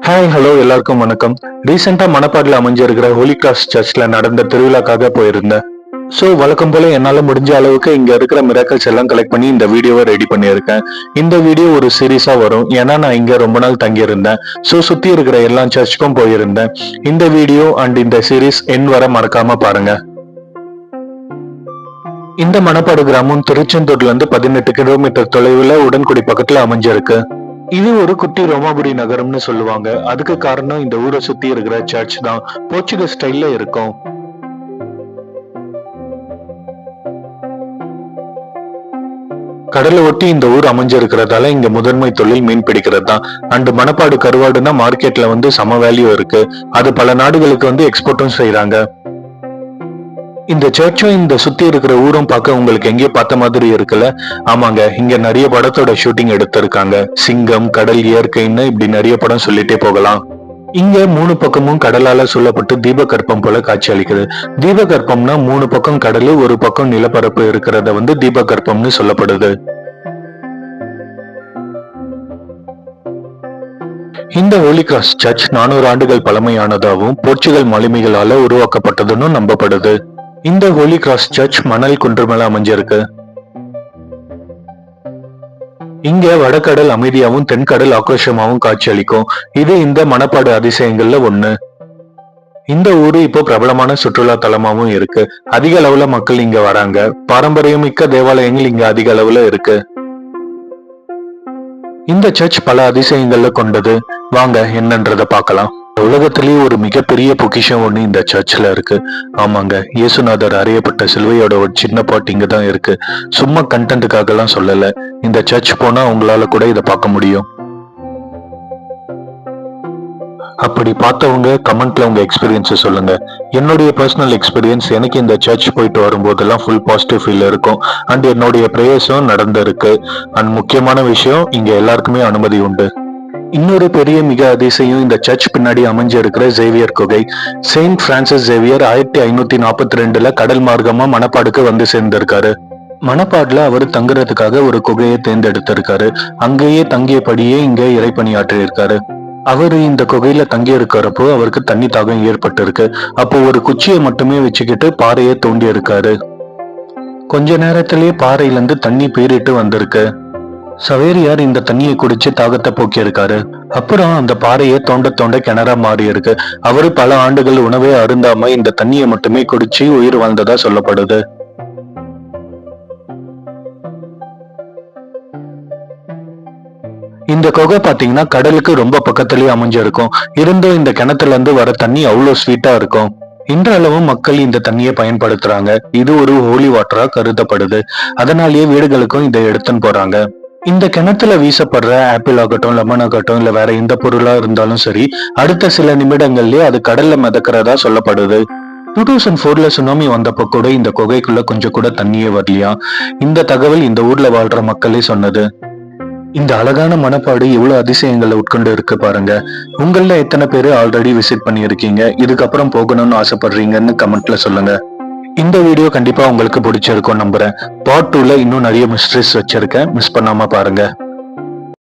Hi hello எல்லாருக்கும் வணக்கம். ரீசெண்டா மணப்பாடுல அமைஞ்சிருக்கிற ஹோலி கிராஸ் சர்ச்ல நடந்த திருவிழாக்காக போயிருந்தேன். ஸோ வழக்கம் போல என்னால முடிஞ்ச அளவுக்கு இங்க இருக்கிற மிராக்கல்ஸ் எல்லாம் கலெக்ட் பண்ணி இந்த வீடியோவை ரெடி பண்ணியிருக்கேன். இந்த வீடியோ ஒரு சீரீஸா வரும். ஏன்னா நான் இங்க ரொம்ப நாள் தங்கியிருந்தேன். ஸோ சுத்தி இருக்கிற எல்லா சர்ச்சுக்கும் போயிருந்தேன். இந்த வீடியோ அண்ட் இந்த சீரீஸ் என் வர மறக்காம பாருங்க. இந்த மணப்பாடு கிராமம் திருச்செந்தூர்ல இருந்து 18 கிலோமீட்டர் தொலைவுல உடன்குடி பக்கத்துல அமைஞ்சிருக்கு. இது ஒரு குட்டி ரோமாபுரி நகரம்னு சொல்லுவாங்க. அதுக்கு காரணம் இந்த ஊரை சுத்தி இருக்கிற சர்ச் தான். போர்ச்சுகீஸ் ஸ்டைல்ல இருக்கும். கடலை ஒட்டி இந்த ஊர் அமைஞ்சிருக்கிறதால இங்க முதன்மை தொழில் மீன் பிடிக்கிறது தான். அண்ட் மணப்பாடு கருவாடுனா மார்க்கெட்ல சம வேல்யூ இருக்கு. அது பல நாடுகளுக்கு எக்ஸ்போர்ட்டும் செய்யறாங்க. இந்த சர்ச்சும் இந்த சுத்தி இருக்கிற ஊரும் பார்க்க உங்களுக்கு எங்கேயோ பார்த்த மாதிரி இருக்குல்ல? ஆமாங்க, இங்க நிறைய படத்தோட ஷூட்டிங் எடுத்திருக்காங்க. சிங்கம், கடல், இயற்கைன்னு இப்படி நிறைய படம் சொல்லிட்டே போகலாம். இங்க 3 பக்கமும் கடலால சூழப்பட்டு தீபகற்பம் போல காட்சி அளிக்குது. தீபகற்பம்னா 3 பக்கம் கடல், ஒரு பக்கம் நிலப்பரப்பு இருக்கிறத தீபகற்பம்னு சொல்லப்படுது. இந்த ஹோலி கிராஸ் சர்ச் 400 ஆண்டுகள் பழமையானதாகவும் போர்ச்சுகல் மாலுமிகளால உருவாக்கப்பட்டதுன்னு நம்பப்படுது. இந்த ஹோலி கிராஸ் சர்ச் மணல் குன்று மேல அமைஞ்சிருக்கு. இங்க வடகடல் அமைதியாவும் தென்கடல் ஆக்ரோஷமாவும் காட்சி அளிக்கும். இது இந்த மணப்பாடு அதிசயங்கள்ல ஒண்ணு. இந்த ஊரு இப்போ பிரபலமான சுற்றுலா தலமாவும் இருக்கு. அதிக அளவுல மக்கள் இங்க வராங்க. பாரம்பரியமிக்க தேவாலயங்கள் இங்க அதிக அளவுல இருக்கு. இந்த சர்ச் பல அதிசயங்கள்ல கொண்டது. வாங்க என்னன்றத பார்க்கலாம். உலகத்திலேயே ஒரு மிகப்பெரிய பொக்கிஷம் ஒண்ணு இந்த சர்ச்ல இருக்கு. ஆமாங்க, இயேசுநாதர் அறையப்பட்ட சிலுவையோட ஒரு சின்ன பாட்டு இங்கதான் இருக்கு. சும்மா கண்டென்ட்டுக்காக எல்லாம் சொல்லல. இந்த சர்ச் போனா உங்களால கூட இதை பார்க்க முடியும். அப்படி பார்த்தவங்க கமெண்ட்ல உங்க எக்ஸ்பீரியன்ஸ் சொல்லுங்க. என்னுடைய பர்சனல் எக்ஸ்பீரியன்ஸ், எனக்கு இந்த சர்ச் போயிட்டு வரும்போதெல்லாம் ஃபுல் பாசிட்டிவ் ஃபீல் இருக்கும். அண்ட் என்னுடைய பிரேயர்ஸும் நடந்திருக்கு. அண்ட் முக்கியமான விஷயம், இங்க எல்லாருக்குமே அனுமதி உண்டு. இன்னொரு பெரிய மிக அதிசயம் இந்த சர்ச் பின்னாடி அமைஞ்சிருக்கிற ஜேவியர் குகை. செயின்ட் பிரான்சிஸ் ஜேவியர் 1542ல கடல் மார்க்கமா மணப்பாடுக்கு வந்து சேர்ந்திருக்காரு. மணப்பாடுல அவர் தங்குறதுக்காக ஒரு குகையை தேர்ந்தெடுத்திருக்காரு. அங்கேயே தங்கியபடியே இங்க இறைப்பணியாற்றி இருக்காரு. அவரு இந்த குகையில தங்கி இருக்கிறப்போ அவருக்கு தண்ணி தாகம் ஏற்பட்டு இருக்கு. அப்போ ஒரு குச்சியை மட்டுமே வச்சுக்கிட்டு பாறையை தோண்டி இருக்காரு. கொஞ்ச நேரத்திலேயே பாறையில இருந்து தண்ணி பீறிட்டு வந்திருக்கு. சவேரியார் இந்த தண்ணியை குடிச்சு தாகத்தை போக்கி இருக்காரு. அப்புறம் அந்த பாறையை தோண்ட தோண்ட கிணறா மாறி இருக்கு. அவரு பல ஆண்டுகள் உணவே அருந்தாம இந்த தண்ணியை மட்டுமே குடிச்சு உயிர் வாழ்ந்ததா சொல்லப்படுது. இந்த குகை பாத்தீங்கன்னா கடலுக்கு ரொம்ப பக்கத்திலேயே அமைஞ்சிருக்கும். இருந்தும் இந்த கிணத்துல இருந்து வர தண்ணி அவ்வளவு ஸ்வீட்டா இருக்கும். இன்றளவும் மக்கள் இந்த தண்ணியை பயன்படுத்துறாங்க. இது ஒரு ஹோலி வாட்டரா கருதப்படுது. அதனாலேயே வீடுகளுக்கும் இதை எடுத்துன்னு போறாங்க. இந்த கிணத்துல வீசப்படுற ஆப்பிள் ஆகட்டும், லெமன் ஆகட்டும், இல்ல வேற எந்த பொருளா இருந்தாலும் சரி, அடுத்த சில நிமிடங்கள்லயே அது கடல்ல மிதக்கிறதா சொல்லப்படுது. 2004ல சுனாமி வந்தப்ப கூட இந்த குகைக்குள்ள கொஞ்சம் கூட தண்ணியே வரலையா. இந்த தகவல் இந்த ஊர்ல வாழ்ற மக்களே சொன்னது. இந்த அழகான மணப்பாடு எவ்வளவு அதிசயங்களை உட்கொண்டு இருக்கு பாருங்க. உங்கள எத்தனை பேரு ஆல்ரெடி விசிட் பண்ணியிருக்கீங்க, இதுக்கப்புறம் போகணும்னு ஆசைப்படுறீங்கன்னு கமெண்ட்ல சொல்லுங்க. இந்த வீடியோ கண்டிப்பா உங்களுக்கு பிடிச்சிருக்கும் நம்புறேன். பார்ட் 2ல இன்னும் நிறைய மிஸ்ட்ரிஸ் வச்சிருக்கேன். மிஸ் பண்ணாம பாருங்க.